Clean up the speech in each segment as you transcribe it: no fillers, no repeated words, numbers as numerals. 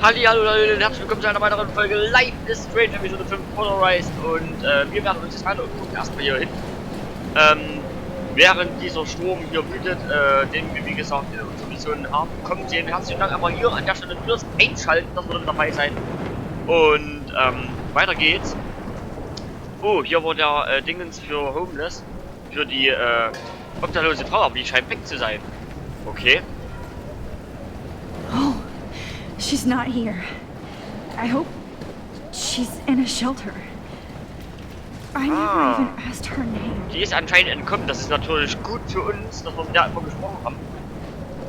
Hallo Leute und herzlich willkommen zu einer weiteren Folge Live is Strange Episode 5 Polarized und wir werden uns jetzt weiter umgucken, erstmal hier hin. Während dieser Sturm hier wütet, den wir wie gesagt in unserer Mission haben, kommt den herzlichen Dank einmal hier an der Stelle fürs Einschalten, dass wir mit dabei sein. Und weiter geht's. Oh, hier war der Dingens für Homeless, für die obdachlose Frau, aber die scheint weg zu sein. Okay. Oh, she's not here. I hope she's in a shelter. I never even asked her name. Die ist anscheinend entkommen. Das ist natürlich gut für uns, dass wir mit der immer gesprochen haben.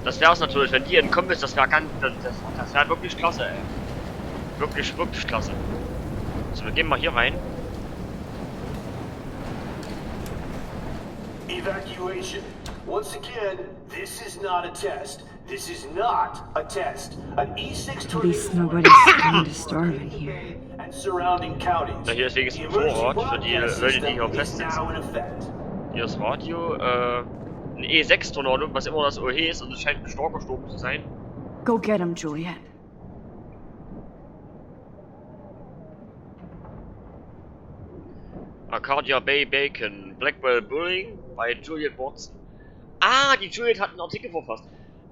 Das wäre es natürlich, wenn die entkommen ist, das wäre ganz, das wäre wirklich klasse, ey. Wirklich klasse. So, wir gehen mal hier rein. Evacuation. Once again, this is not a test. This is not a test. An E6 At least nobody's going to starve in here. and surrounding counties. Na, hier ist wenigstens ein Vorrat für die Leute, die hier festsitzen. Hier ist Radio, ein E6-Tornado, was immer das OH ist, und es scheint ein starker Sturm zu sein. Go get him, Juliet. Arcadia Bay Bacon, Blackwell Bullying bei Juliet Watson. Ah, die Juliet hat einen Artikel verfasst.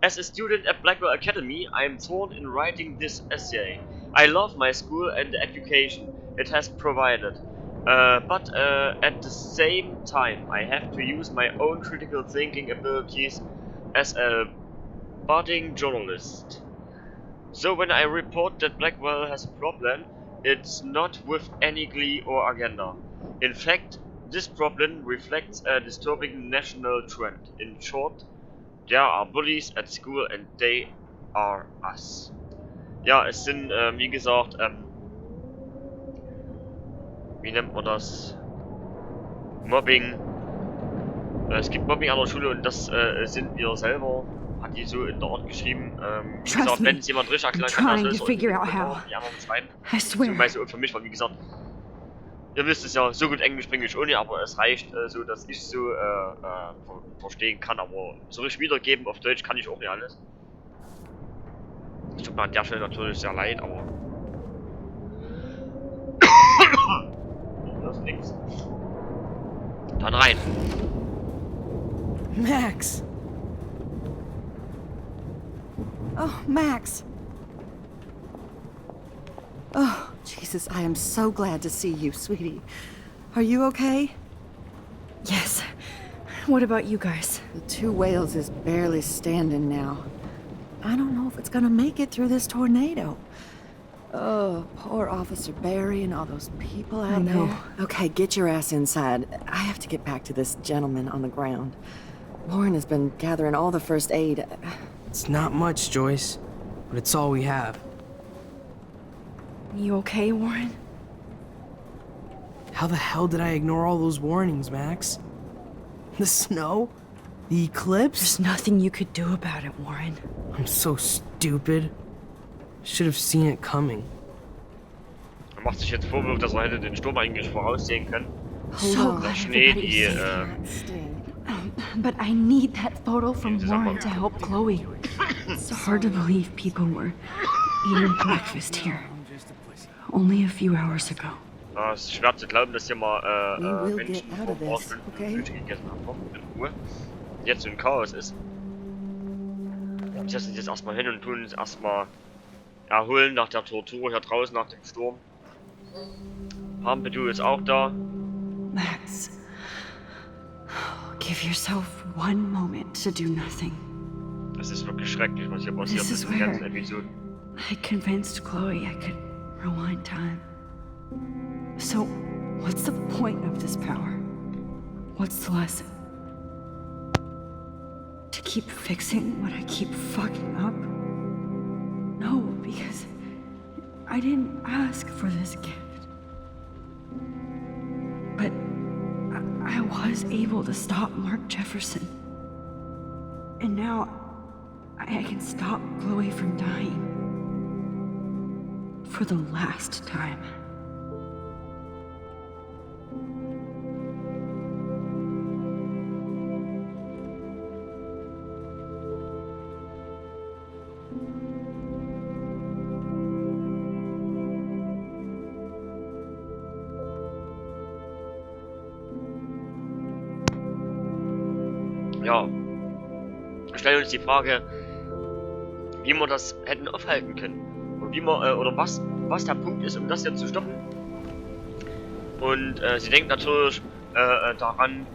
As a student at Blackwell Academy, I am torn in writing this essay. I love my school and the education it has provided. But at the same time, I have to use my own critical thinking abilities as a budding journalist. So when I report that Blackwell has a problem, it's not with any glee or agenda. In fact, this problem reflects a disturbing national trend. In short, there are bullies at school and they are us. Ja, es sind, wie gesagt, wie nennt man das? Mobbing. Es gibt Mobbing an der Schule und das sind wir selber. Hat die so in der Art geschrieben. Wie gesagt, wenn es jemand richtig erklären kann, das ist die anderen schreiben. Zumeist für mich, weil wie gesagt, ihr wisst es ja, so gut Englisch bringe ich ohne, aber es reicht so, dass ich so verstehen kann, aber so richtig wiedergeben auf Deutsch kann ich auch nicht alles. Es tut mir an der Stelle natürlich sehr leid, aber das ist nix. Dann rein. Max! Oh, Max! Oh, Jesus, I am so glad to see you, sweetie. Are you okay? Yes. What about you guys? The Two Whales is barely standing now. I don't know if it's gonna make it through this tornado. Oh, poor Officer Barry and all those people out there. Okay, get your ass inside. I have to get back to this gentleman on the ground. Warren has been gathering all the first aid. It's not much, Joyce, but it's all we have. You okay, Warren? How the hell did I ignore all those warnings, Max? The snow? The eclipse? There's nothing you could do about it, Warren. I'm so stupid. Should have seen it coming. Macht sich jetzt Vorwurf, dass er hätte den Sturm eigentlich voraussehen können. So Der Schnee, die But I need that photo from Warren to help Chloe. It's hard to believe people were eating breakfast here. Only a few hours ago. Es ist schwer zu glauben, dass hier mal Menschen get out of vor this, Ort okay? Frühstück gegessen haben, in Ruhe. Jetzt so ein Chaos ist. Wir setzen uns jetzt erstmal hin und tun uns erstmal erholen nach der Tortur hier draußen, nach dem Sturm. Hampedu ist auch da. Max, give yourself one moment to do nothing. Es ist wirklich schrecklich, was hier passiert This is in den ganzen where Episoden. I convinced Chloe I could rewind time. So, what's the point of this power? What's the lesson? To keep fixing what I keep fucking up? No, because I didn't ask for this gift. But I was able to stop Mark Jefferson. And now I can stop Chloe from dying. For the last time. ja, stellen uns die Frage, wie wir das hätten aufhalten können. Und wie wir, oder was der Punkt ist, um das hier zu stoppen. Und sie denkt natürlich daran,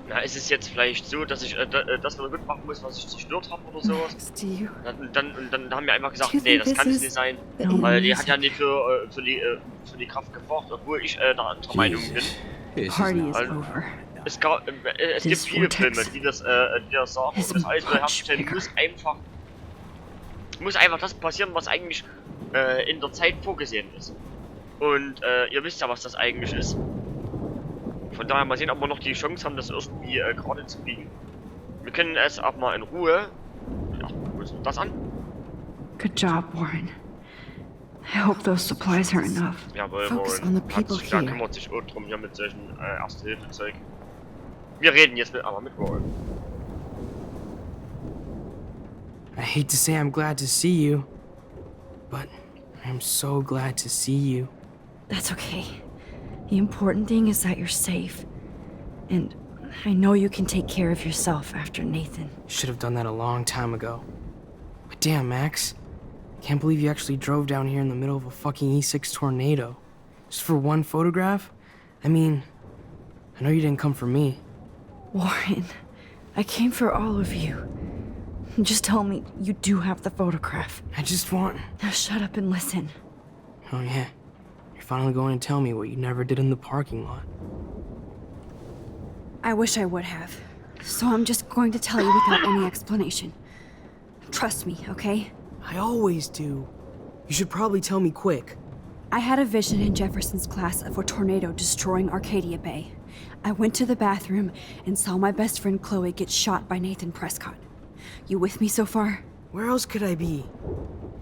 na, ist es jetzt vielleicht so, dass ich das wieder gut machen muss, was ich zerstört habe oder sowas. Dann haben wir einfach gesagt, nee, das kann es nicht sein. Weil die hat ja nicht für die Kraft gebraucht, obwohl ich der anderen Meinung bin. Es gibt viele Filme, die das sagen. Und das alles herstellen muss einfach das passieren, was eigentlich in der Zeit vorgesehen ist. Und ihr wisst ja, was das eigentlich ist. Von daher mal sehen, ob wir noch die Chance haben, das irgendwie gerade zu biegen. Wir können es auch mal in Ruhe. Ja, wo ist das an? Good job, Warren. I hope those supplies are enough. Jawohl, Focus on the people da here. kümmert sich auch drum hier mit solchen Erste-Hilfe-Zeug. Wir reden jetzt aber mit Warren. I hate to say I'm glad to see you, but I'm so glad to see you. That's okay. The important thing is that you're safe. And I know you can take care of yourself after Nathan. Should have done that a long time ago. But damn, Max. Can't believe you actually drove down here in the middle of a fucking E6 tornado. Just for one photograph? I mean, I know you didn't come for me. Warren, I came for all of you. Just tell me you do have the photograph. I just want... Now shut up and listen. Oh yeah. You're finally going to tell me what you never did in the parking lot. I wish I would have. So I'm just going to tell you without any explanation. Trust me, okay? I always do. You should probably tell me quick. I had a vision in Jefferson's class of a tornado destroying Arcadia Bay. I went to the bathroom and saw my best friend Chloe get shot by Nathan Prescott. You with me so far? Where else could I be?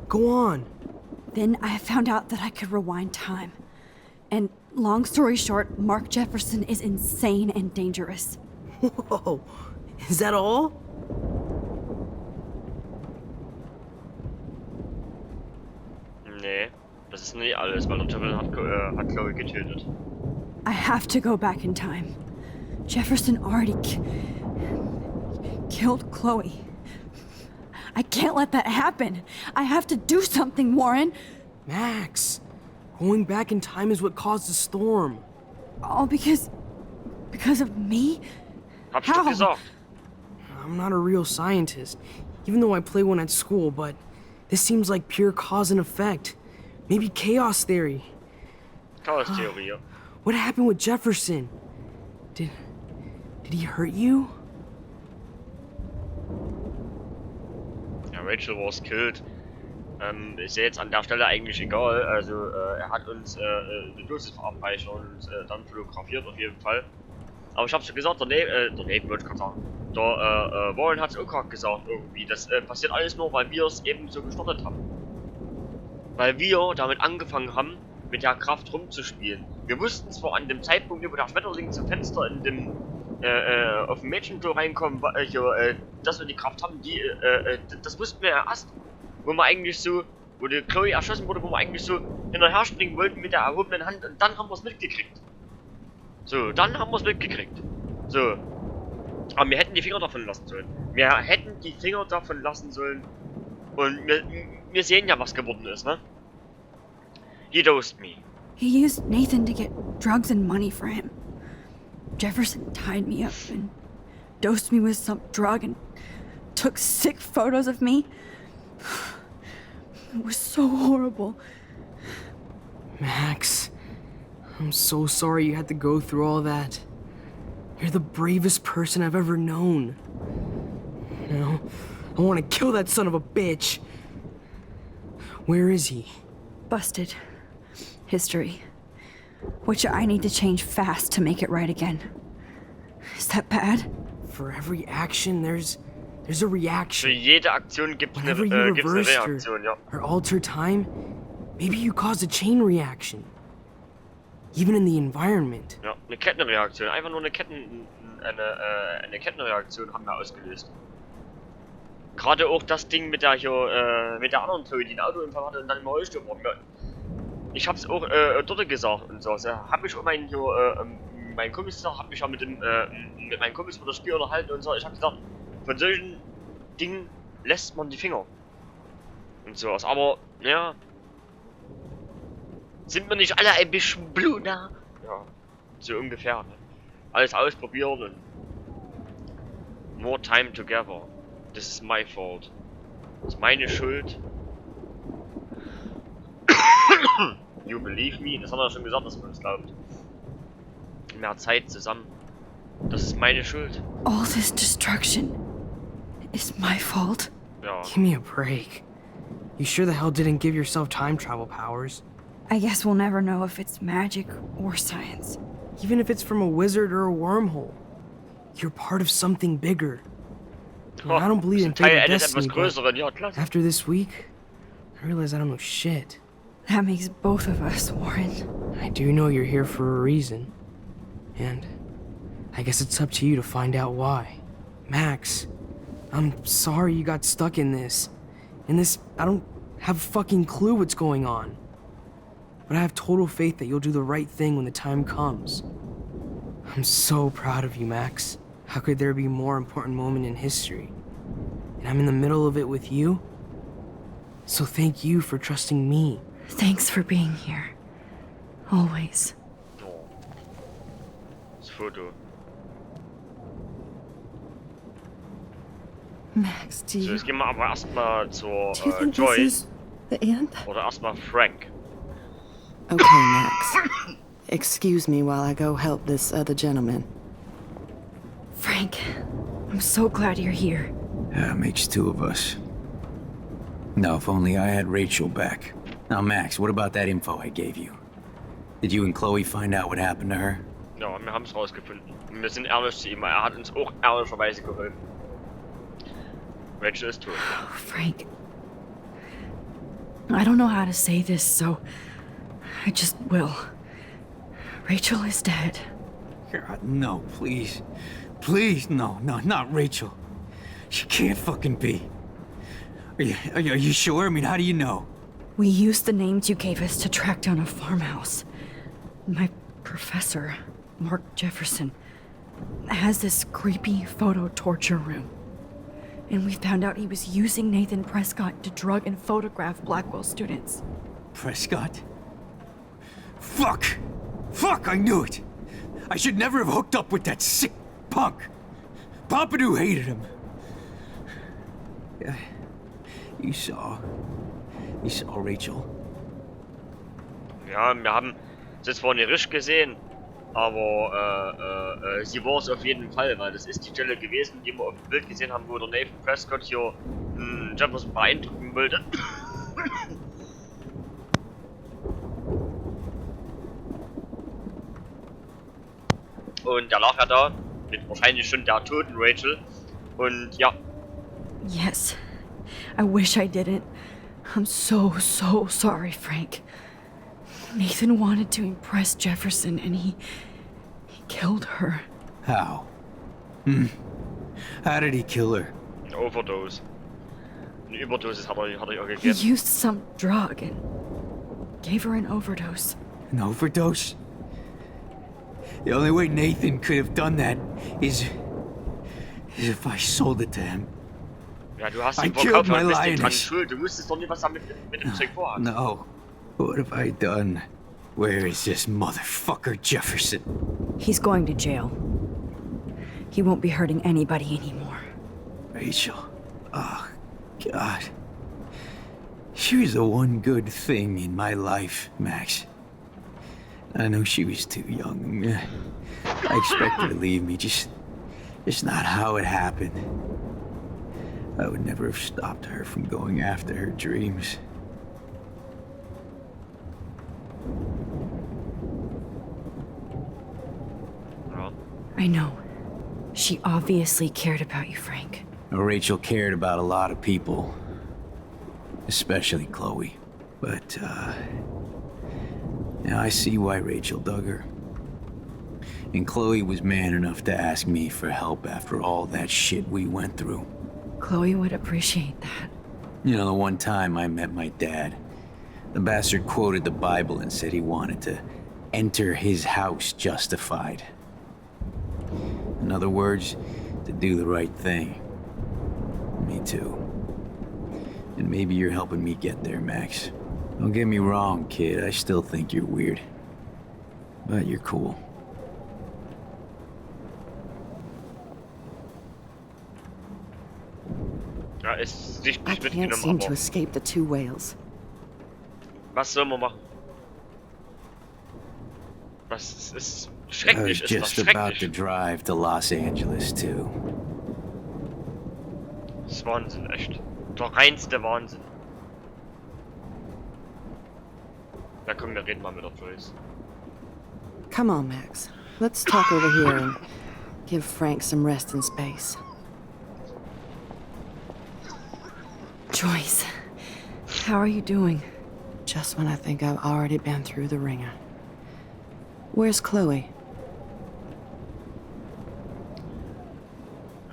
Go on. Then I found out that I could rewind time. And long story short, Mark Jefferson is insane and dangerous. Whoa. Is that all? Nee, das ist nicht alles, weil der Jefferson hat Chloe getötet. I have to go back in time. Jefferson already killed Chloe. I can't let that happen. I have to do something, Warren. Max, going back in time is what caused the storm. All because of me? Hab ich doch gesagt. I'm not a real scientist, even though I play one at school, but this seems like pure cause and effect. Maybe chaos theory. Chaos-Theorie, ja. What happened with Jefferson? Did he hurt you? Ja, Rachel was killed. Ist ja jetzt an der Stelle eigentlich egal. Also, er hat uns eine Dosis verabreicht und dann fotografiert auf jeden Fall. Aber ich hab's schon gesagt, der Nathan wollte ich gerade sagen. Der Warren hat's auch gerade gesagt irgendwie. Das passiert alles nur, weil wir es eben so gestartet haben. Weil wir damit angefangen haben, mit der Kraft rumzuspielen. Wir wussten zwar an dem Zeitpunkt, wo der Schmetterling zum Fenster in dem auf dem Mädchentor reinkommen, dass wir die Kraft haben, das wussten wir ja erst, wo wir eigentlich so, wo die Chloe erschossen wurde, wo wir eigentlich so hinterher springen wollten mit der erhobenen Hand und dann haben wir es mitgekriegt. So, dann haben wir es mitgekriegt. So. Aber wir hätten die Finger davon lassen sollen. Wir hätten die Finger davon lassen sollen. Und wir sehen ja, was geworden ist, ne? He dosed me. He used Nathan to get drugs and money for him. Jefferson tied me up and dosed me with some drug and took sick photos of me. It was so horrible. Max, I'm so sorry you had to go through all that. You're the bravest person I've ever known. You know, I want to kill that son of a bitch. Where is he? Busted. History. Which I need to change fast to make it right again. Is that bad? For every action, there's a reaction. Für jede Aktion gibt's eine Reaktion, ja. Or alter time, maybe you caused a chain reaction. Even in the environment. Ja, eine Kettenreaktion. Einfach nur eine Kettenreaktion haben wir ausgelöst. Gerade auch das Ding mit der anderen Chloe, die ein Autounfall hatte und dann im Rollstuhl war. Ich hab's auch dort gesagt und so. Also hab ich auch meinen mit meinen Kumpels gesagt, hab mich ja mit meinen Kumpels über das Spiel unterhalten und so. Ich hab gesagt, von solchen Dingen lässt man die Finger. Und sowas. Aber, ja. Sind wir nicht alle ein bisschen Bluna? Ja, so ungefähr. Ne? Alles ausprobieren und more time together. This is my fault. Das ist meine Schuld. You believe me? Das haben wir schon gesagt, dass man uns glaubt. Mehr Zeit zusammen. Das ist meine Schuld. All this destruction is my fault. Ja. Give me a break. You sure the hell didn't give yourself time travel powers? I guess we'll never know if it's magic or science. Even if it's from a wizard or a wormhole. You're part of something bigger. Oh, I don't believe in Teil fate or eines destiny, etwas but Größeren, ja klar. after this week, I realize I don't know shit. That makes both of us, Warren. I do know you're here for a reason. And I guess it's up to you to find out why. Max, I'm sorry you got stuck in this. I don't have a fucking clue what's going on. But I have total faith that you'll do the right thing when the time comes. I'm so proud of you, Max. How could there be a more important moment in history? And I'm in the middle of it with you? So thank you for trusting me. Thanks for being here. Always. Oh. Das Foto. Max, do So, you, jetzt gehen wir aber erstmal zur do you think this Joy. is the end? Oder erstmal Frank. Okay, Max. Excuse me while I go help this other gentleman. Frank, I'm so glad you're here. Yeah, makes two of us. Now, if only I had Rachel back. Now, Max, what about that info I gave you? Did you and Chloe find out what happened to her? Ja, wir haben es rausgefunden. Und wir sind ehrlich zu ihm. Er hat uns auch ehrlicherweise geholfen. Rachel ist tot. Oh, Frank. I don't know how to say this, so I just will. Rachel is dead. God, no, please. Please, no, not Rachel. She can't fucking be. Are you sure? I mean, how do you know? We used the names you gave us to track down a farmhouse. My professor, Mark Jefferson, has this creepy photo torture room. And we found out he was using Nathan Prescott to drug and photograph Blackwell students. Prescott? Fuck! Fuck, I knew it! I should never have hooked up with that sick punk! Pompidou hated him. Yeah, you saw Rachel. Ja, wir haben es jetzt zwar nicht gesehen, aber sie war es auf jeden Fall, weil das ist die Stelle gewesen, die wir auf dem Bild gesehen haben, wo der Nathan Prescott hier Jefferson beeindrucken wollte. Und da lag er da, mit wahrscheinlich schon der toten Rachel. Und ja, Yes. I wish I didn't. I'm so sorry, Frank. Nathan wanted to impress Jefferson and he killed her. How? How did he kill her? eine Overdose. Eine Überdosis hat er auch He gegeben. used some drug and gave her an overdose. An overdose? The only way Nathan could have done that is if I sold it to him. Ja, du hast I ihn killed verkauft my und bist nicht dran lioness. schuld. Du wusstest doch nicht, was er mit dem Zeug vorhat. No. What have I done? Where is this motherfucker Jefferson? He's going to jail. He won't be hurting anybody anymore. Rachel. Oh, God. She was the one good thing in my life, Max. I know she was too young. I expect her to leave me, just not how it happened. I would never have stopped her from going after her dreams. Ja. Oh. I know. She obviously cared about you, Frank. Rachel cared about a lot of people, especially Chloe. But, now I see why Rachel dug her. And Chloe was man enough to ask me for help after all that shit we went through. Chloe would appreciate that. You know, the one time I met my dad, the bastard quoted the Bible and said he wanted to enter his house justified. In other words, to do the right thing. Me too. And maybe you're helping me get there, Max. Don't get me wrong, kid. I still think you're weird. But you're cool. Ja, ist I sichtlich can't mitgenommen, seem to aber escape the two whales. was sollen wir machen? Was ist I was schrecklich, ist das just about to schrecklich. drive to Los Angeles, too. Das ist Wahnsinn, echt. Der reinste Wahnsinn. Na komm, wir reden mal mit der Joyce. Come on, Max. Let's talk over here and give Frank some rest and space. Joyce, how are you doing? Just when I think I've already been through the ringer. Where's Chloe?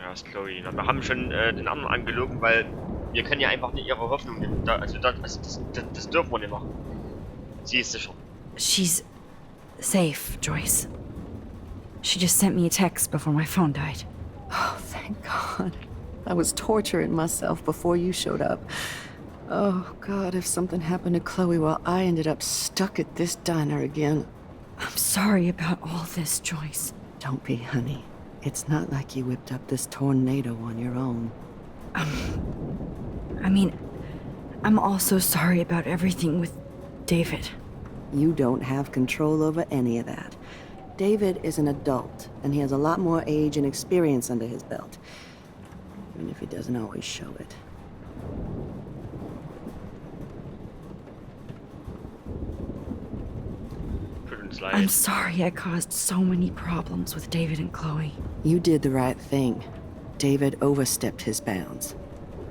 Ja, ist Chloe. Wir haben schon den anderen angelogen, weil wir können ja einfach nicht ihre Hoffnung nehmen. Das dürfen wir nicht machen. Sie ist sicher. She's safe, Joyce. She just sent me a text before my phone died. Oh, thank God. I was torturing myself before you showed up. Oh, God, if something happened to Chloe while I ended up stuck at this diner again. I'm sorry about all this, Joyce. Don't be, honey. It's not like you whipped up this tornado on your own. I mean, I'm also sorry about everything with David. You don't have control over any of that. David is an adult, and he has a lot more age and experience under his belt. Even if he doesn't always show it. Tut uns I'm leid. sorry I caused so many problems with David and Chloe. You did the right thing. David overstepped his bounds.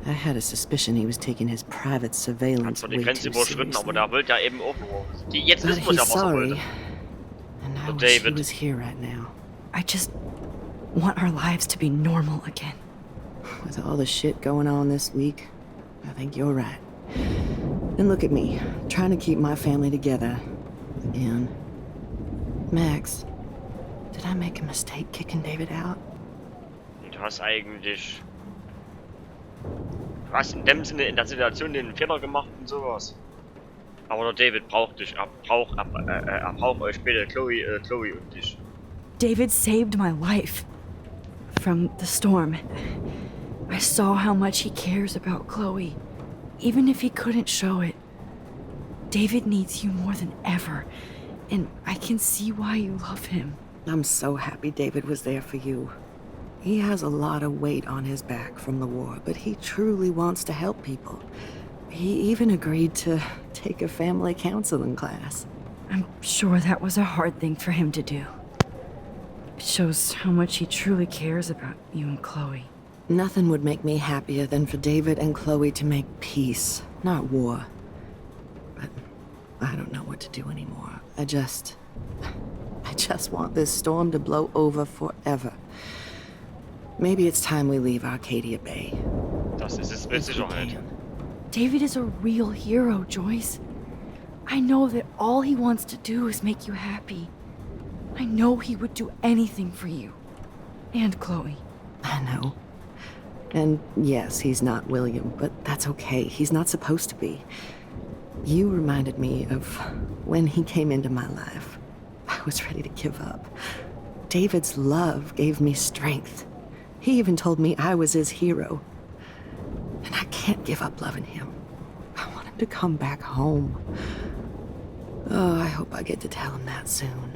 I had a suspicion he was taking his private Hat surveillance zwar way die Grenze too überschritten, aber seriously. der wollte ja eben auch nur. Jetzt But wissen wir ja, he's was er sorry, wollte. and I But wish he David- was here right now. I just want our lives to be normal again. With all the shit going on this week, I think you're right. And look at me, trying to keep my family together. Again. Max, did I make a mistake kicking David out? Du hast eigentlich. Du hast in dem Sinne in der Situation den Fehler gemacht und sowas. Aber der David braucht dich. Er braucht euch später, Chloe und dich. David saved my life from the storm. I saw how much he cares about Chloe, even if he couldn't show it. David needs you more than ever, and I can see why you love him. I'm so happy David was there for you. He has a lot of weight on his back from the war, but he truly wants to help people. He even agreed to take a family counseling class. I'm sure that was a hard thing for him to do. It shows how much he truly cares about you and Chloe. Nothing would make me happier than for David and Chloe to make peace, not war. But I don't know what to do anymore. I just want this storm to blow over forever. Maybe it's time we leave Arcadia Bay. Das ist es mit If we Sicherheit. can. David is a real hero, Joyce. I know that all he wants to do is make you happy. I know he would do anything for you. And Chloe. I know. And yes, he's not William, but that's okay. He's not supposed to be. You reminded me of when he came into my life. I was ready to give up. David's love gave me strength. He even told me I was his hero. And I can't give up loving him. I want him to come back home. Oh, I hope I get to tell him that soon.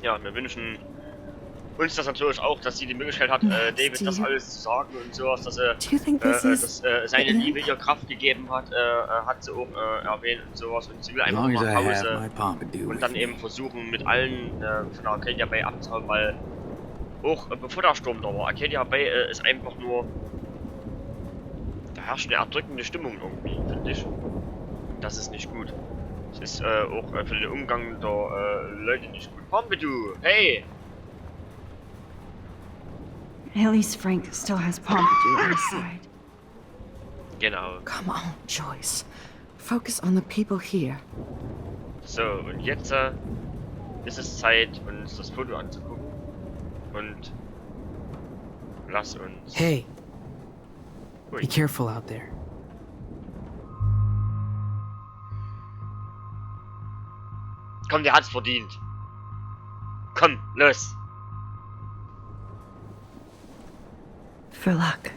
Ja, wir wünschen uns das natürlich auch, dass sie die Möglichkeit hat, David das alles zu sagen und sowas, dass Do you think this is dass seine the Liebe end? ihr Kraft gegeben hat, hat sie auch erwähnt und sowas und sie will As einfach long as nach I have my Hause Pompadour und with dann me. eben versuchen mit allen von Arcadia Bay abzuhauen, weil auch bevor der Sturm da war, Arcadia Bay ist einfach nur, da herrscht eine erdrückende Stimmung irgendwie, finde ich. Das ist nicht gut. Es ist auch für den Umgang der Leute nicht gut. Pompadour, hey! At least Frank still has Pompadour on his side. Genau. Come on, Joyce. Focus on the people here. So, und jetzt ist es Zeit, uns das Foto anzugucken. Und lass uns... Hey, Ui. be careful out there. Komm, der hat's verdient. Komm, los. For luck.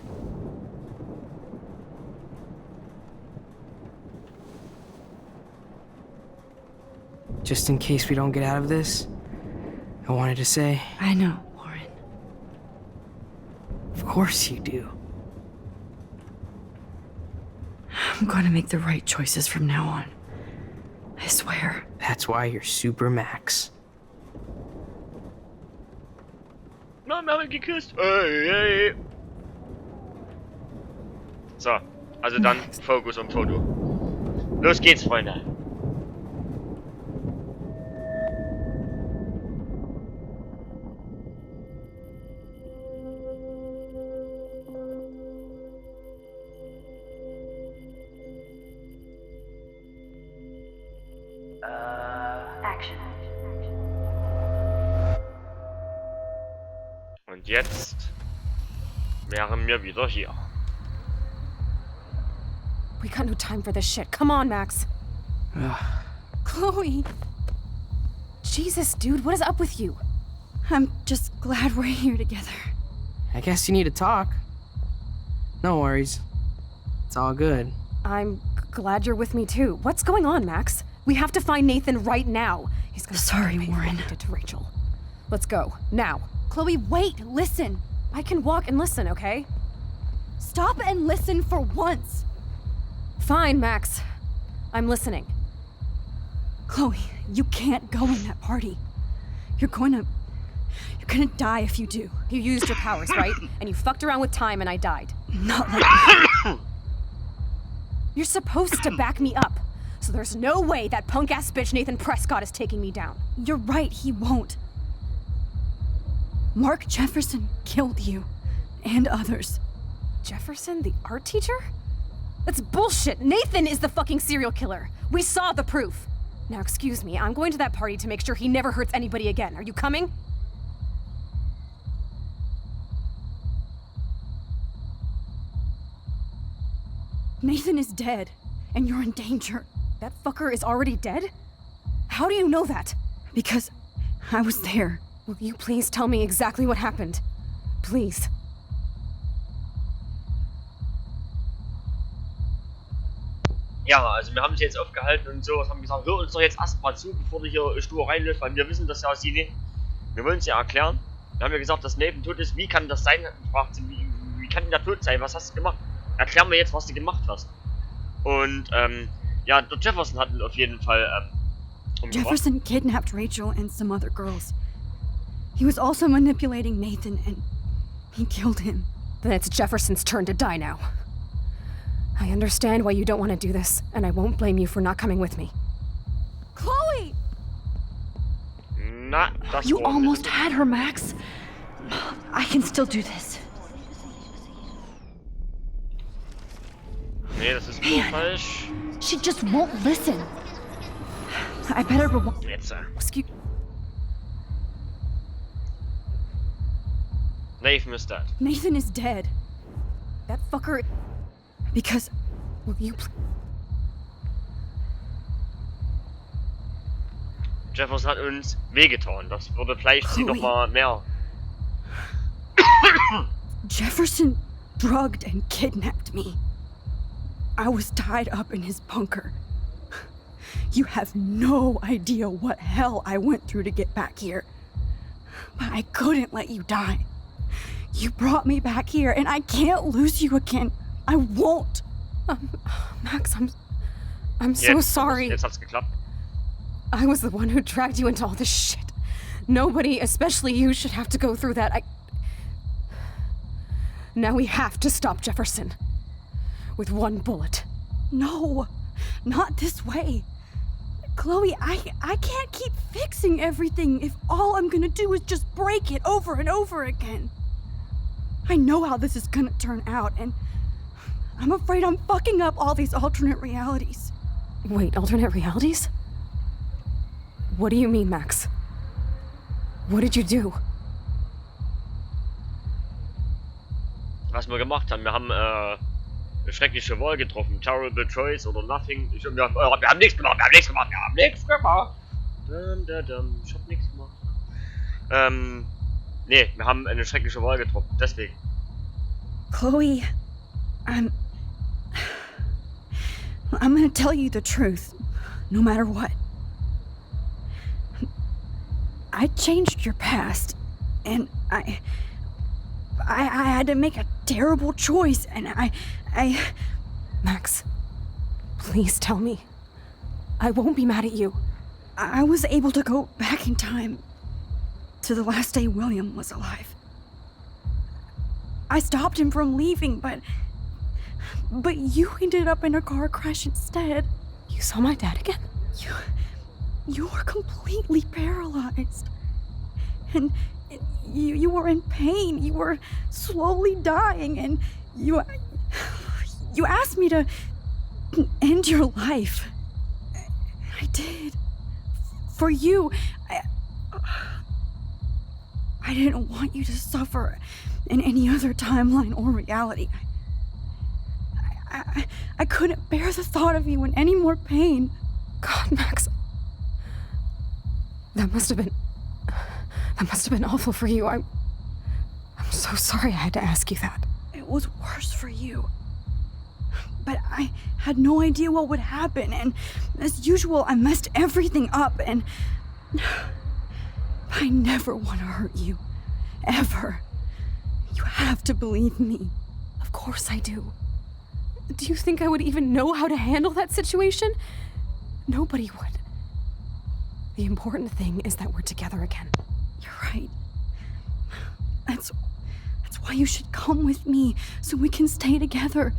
Just in case we don't get out of this, I wanted to say, I know, Warren. of course you do. I'm gonna make the right choices from now on. I swear. That's why you're Super Max. Nein, wir haben geküsst. Hey. So, also dann Fokus und Foto. Los geht's, Freunde. Und jetzt wären wir wieder hier. We got no time for this shit. Come on, Max. Chloe. Jesus, dude, what is up with you? I'm just glad we're here together. I guess you need to talk. No worries. It's all good. I'm glad you're with me too. What's going on, Max? We have to find Nathan right now. He's gonna Sorry, pay for Warren. what he did to Rachel. Let's go now. Chloe, wait, listen. I can walk and listen, okay? Stop and listen for once. Fine, Max. I'm listening. Chloe, you can't go in that party. You're gonna die if you do. You used your powers, right? And you fucked around with time and I died. Not like that. You're supposed to back me up. So there's no way that punk-ass bitch Nathan Prescott is taking me down. You're right, he won't. Mark Jefferson killed you. And others. Jefferson, the art teacher? That's bullshit. Nathan is the fucking serial killer. We saw the proof. Now, excuse me, I'm going to that party to make sure he never hurts anybody again. Are you coming? Nathan is dead, and you're in danger. That fucker is already dead? How do you know that? Because I was there. Will you please tell me exactly what happened? Please. Ja, also wir haben uns jetzt aufgehalten und so und haben gesagt, hör uns doch jetzt erstmal zu, bevor du hier stur reinläufst, weil wir wissen das ja, sie wir wollen es ja erklären. Wir haben ja gesagt, dass Nathan tot ist. Wie kann das sein? Fragt sie, wie kann der tot sein? Was hast du gemacht? Erklär mir jetzt, was du gemacht hast. Und, ja, der Jefferson hat ihn auf jeden Fall, umgebracht. Jefferson kidnapped Rachel and some other girls. He was also manipulating Nathan, and he killed him. Then it's Jefferson's turn to die now. I understand why you don't want to do this, and I won't blame you for not coming with me. Chloe! Na, das You war almost had her, Max. I can still do this. Nee, das ist nur Man. falsch. She just won't listen. I better Jetzt. Excuse... Nathan is dead. Nathan is dead. That fucker... Because Will you Jefferson hat uns wehgetan. Das würde vielleicht sie Chloe. noch mal mehr. Jefferson drugged and kidnapped me. I was tied up in his bunker. You have no idea what hell I went through to get back here. But I couldn't let you die. You brought me back here, and I can't lose you again. I won't. Max, I'm so sorry. Jetzt hat's geklappt. I was the one who dragged you into all this shit. Nobody, especially you, should have to go through that. Now we have to stop Jefferson. With one bullet. No, not this way. Chloe, I can't keep fixing everything if all I'm gonna do is just break it over and over again. I know how this is gonna turn out, and I'm afraid I'm fucking up all these alternate realities. Wait, alternate realities? What do you mean, Max? What did you do? Was wir gemacht haben, wir haben eine schreckliche Wahl getroffen. Terrible choice oder nothing. Wir haben nichts gemacht, wir haben nichts gemacht, wir haben nichts gemacht. Ich hab nichts gemacht. Nee, wir haben eine schreckliche Wahl getroffen, deswegen. Chloe, I'm gonna tell you the truth, no matter what. I changed your past, and I had to make a terrible choice, and I... Max, please tell me. I won't be mad at you. I was able to go back in time to the last day William was alive. I stopped him from leaving, but you ended up in a car crash instead. You saw my dad again? You were completely paralyzed. And you were in pain. You were slowly dying, and you asked me to end your life. I did. For you. I didn't want you to suffer in any other timeline or reality. I couldn't bear the thought of you in any more pain. God, Max. That must have been awful for you. I'm so sorry I had to ask you that. It was worse for you. But I had no idea what would happen, and as usual, I messed everything up, and I never want to hurt you. Ever. You have to believe me. Of course I do. Do you think I would even know how to handle that situation? Nobody would. The important thing is that we're together again. You're right. That's why you should come with me, so we can stay together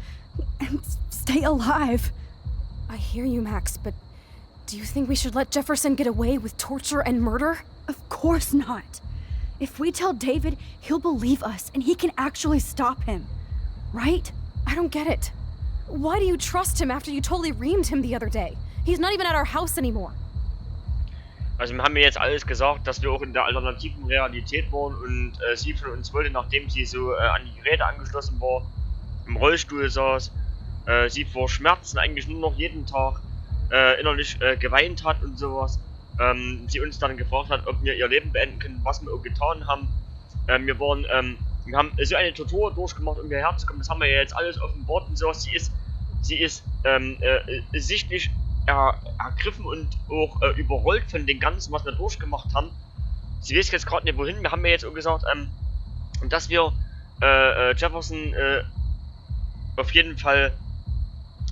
and stay alive. I hear you, Max, but do you think we should let Jefferson get away with torture and murder? Of course not. If we tell David, he'll believe us and he can actually stop him. Right? I don't get it. Why do you trust him after you totally reamed him the other day? He's not even at our house anymore. Also wir haben mir jetzt alles gesagt, dass wir auch in der alternativen Realität waren und sie von uns wollte, nachdem sie so an die Geräte angeschlossen war, im Rollstuhl saß, sie vor Schmerzen eigentlich nur noch jeden Tag innerlich geweint hat und sowas. Sie uns dann gefragt hat, ob wir ihr Leben beenden können, was wir auch getan haben. Wir haben so eine Tortur durchgemacht, um hierher zu kommen. Das haben wir ja jetzt alles offenbart und sowas. Sie ist sichtlich ergriffen und auch überrollt von dem Ganzen, was wir durchgemacht haben. Sie weiß jetzt gerade nicht wohin. Wir haben ja jetzt auch gesagt, dass wir Jefferson auf jeden Fall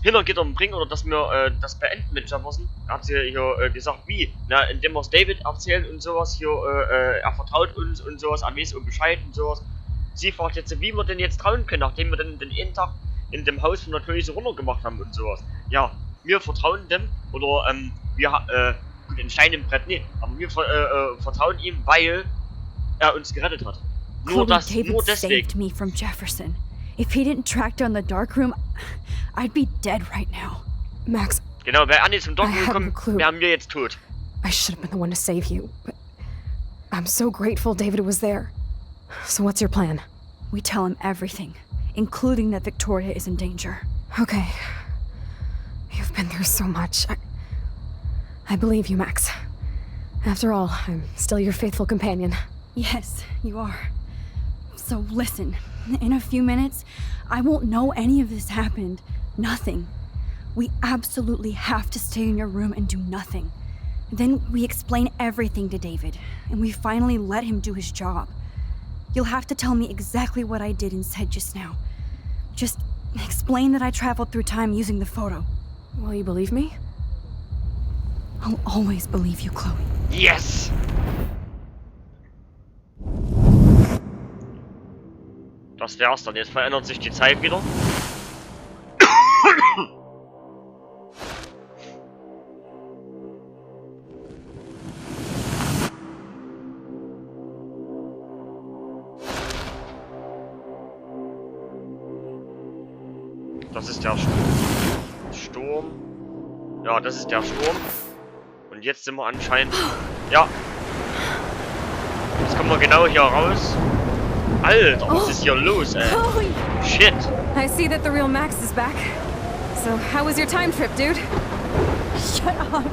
hinter Gittern bringen oder dass wir das beenden mit Jefferson. Er hat sie hier gesagt, wie? Na, indem wir es David erzählen und sowas. Hier, er vertraut uns und sowas, er weiß auch Bescheid und sowas. Sie fragt jetzt, wie wir denn jetzt trauen können, nachdem wir den einen Tag in dem Haus von der Chloe so runtergemacht haben und sowas. Ja, wir vertrauen dem, oder gut, ein Stein im Brett, nee, aber wir vertrauen ihm, weil er uns gerettet hat. Nur David nur deswegen. Saved me from Jefferson. If he didn't track down the dark room, I'd be dead right now. Max. Genau, wäre Anni zum Dark Room gekommen, wären wir jetzt tot. I should have been the one to save you, but I'm so grateful David was there. So what's your plan? We tell him everything, including that Victoria is in danger. Okay. You've been through so much. I believe you, Max. After all, I'm still your faithful companion. Yes, you are. So listen, in a few minutes, I won't know any of this happened. Nothing. We absolutely have to stay in your room and do nothing. Then we explain everything to David, and we finally let him do his job. You'll have to tell me exactly what I did and said just now. Just explain that I traveled through time using the photo. Will you believe me? I'll always believe you, Chloe. Yes! Das wär's dann. Jetzt verändert sich die Zeit wieder. Das ist der Sturm. Ja, das ist der Sturm. Und jetzt sind wir anscheinend... Ja. Jetzt kommen wir genau hier raus. Alter, was ist hier los, ey? Holy Shit. I see that the real Max is back. So, how was your time trip, dude? Shut up.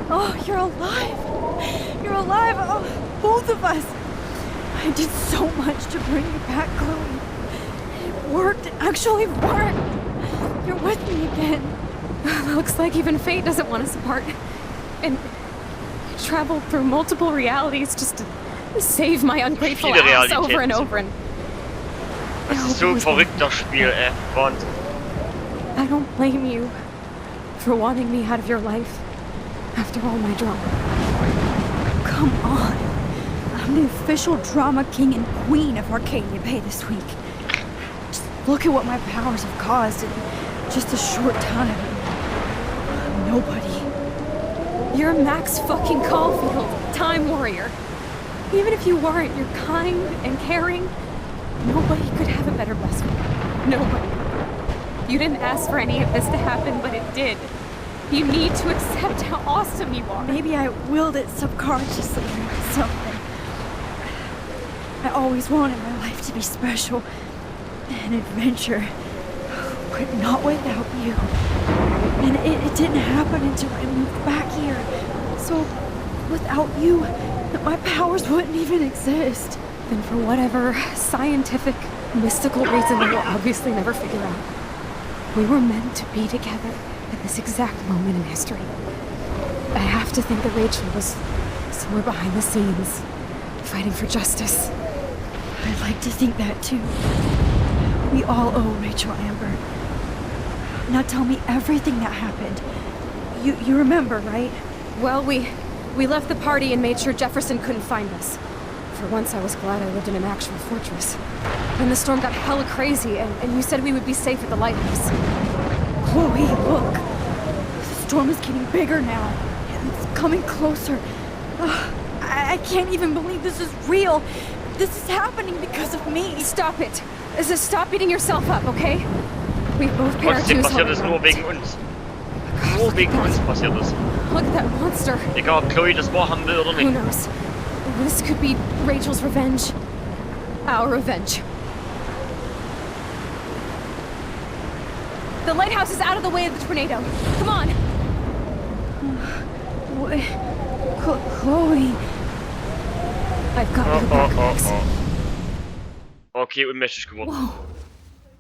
Oh, you're alive. You're alive. Oh, both of us. I did so much to bring you back, Chloe. It worked. It actually worked. You're with me again. Looks like even fate doesn't want us apart. And I traveled through multiple realities just to save my ungrateful Viele ass over and Realitäten. over. And Das ist so verrückt, das Spiel, ey. Wahnsinn. I don't blame you for wanting me out of your life after all my drama. Come on. I'm the official drama king and queen of Arcadia Bay this week. Just look at what my powers have caused in just a short time. Nobody. You're Max fucking Caulfield, Time Warrior. Even if you weren't, you're kind and caring. Nobody could have a better best friend. Nobody. You didn't ask for any of this to happen, but it did. You need to accept how awesome you are. Maybe I willed it subconsciously or something. I always wanted my life to be special. An adventure. But not without you. And it didn't happen until I moved back here. So, without you, my powers wouldn't even exist. And for whatever scientific, mystical reason that we'll obviously never figure out, we were meant to be together at this exact moment in history. I have to think that Rachel was somewhere behind the scenes, fighting for justice. I'd like to think that too. We all owe Rachel Amber. Now tell me everything that happened. You remember, right? Well, we left the party and made sure Jefferson couldn't find us. For once, I was glad I lived in an actual fortress. Then the storm got hella crazy, and you said we would be safe at the lighthouse. Chloe, look. The storm is getting bigger now. And it's coming closer. I can't even believe this is real. This is happening because of me. Stop it. Just stop beating yourself up, okay? We both pay our Trotzdem dues passiert es already. nur wegen uns. Nur wegen uns passiert es. Look at that monster. Egal ob Chloe das wahrhaben will oder Who nicht. knows? This could be Rachel's revenge. Our revenge. The lighthouse is out of the way of the tornado. Come on. What? Chloe. I've got your back, Max. Okay, unmächtig geworden.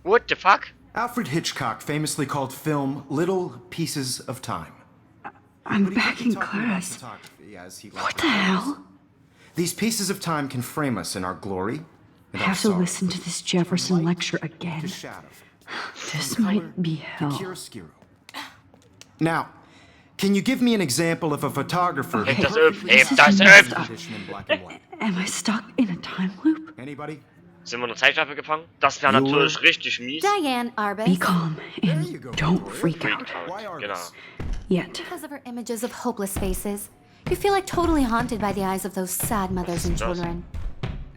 What the fuck? Alfred Hitchcock famously called film little pieces of time. I'm But he back might be in talking about class. photography, as he likes What to the call it. hell? These pieces of time can frame us in our glory I and our have to sorrow. listen to this Jefferson From light lecture to again. shadow. This From color might be to hell. chiaroscuro. Now, can you give me an example of a photographer Okay. who Das perfectly Öf, das das ist Öf. edition in black and white? Am I stuck in a time loop? Anybody? Sind wir in der Zeitschleife gefangen? Das wäre natürlich richtig mies. Diane Arbus. Be calm you and go, don't Victoria. freak out. Why are Genau. this? Yet. Because of her images of hopeless faces. You feel like totally haunted by the eyes of those sad mothers and children.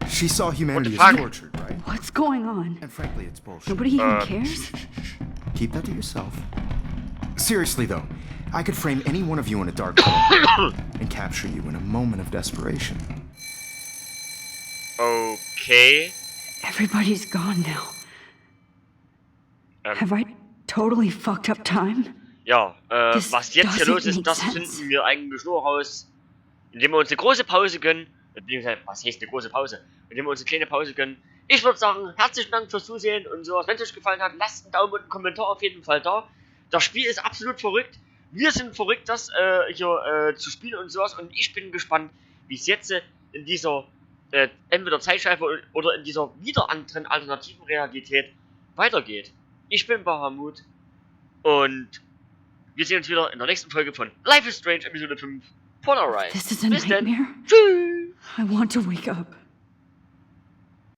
She saw humanity What as the fuck? tortured, right? What's going on? And frankly, it's bullshit. Nobody even cares? Keep that to yourself. Seriously, though, I could frame any one of you in a dark corner and capture you in a moment of desperation. Okay. Everybody's gone now. Have I totally fucked up time? Ja, This was jetzt hier doesn't los ist, make das sense. finden wir eigentlich nur raus, indem wir uns eine große Pause gönnen. Beziehungsweise, was heißt eine große Pause? Indem wir uns eine kleine Pause gönnen. Ich würde sagen, herzlichen Dank fürs Zusehen und sowas. Wenn es euch gefallen hat, lasst einen Daumen und einen Kommentar auf jeden Fall da. Das Spiel ist absolut verrückt. Wir sind verrückt, das hier zu spielen und sowas. Und ich bin gespannt, wie es jetzt in dieser entweder Zeitschleife oder in dieser wieder anderen alternativen Realität weitergeht. Ich bin Bahamut und wir sehen uns wieder in der nächsten Folge von Life is Strange Episode 5 Polarized. This is a Bis dann. nightmare. Tschüss. I want to wake up.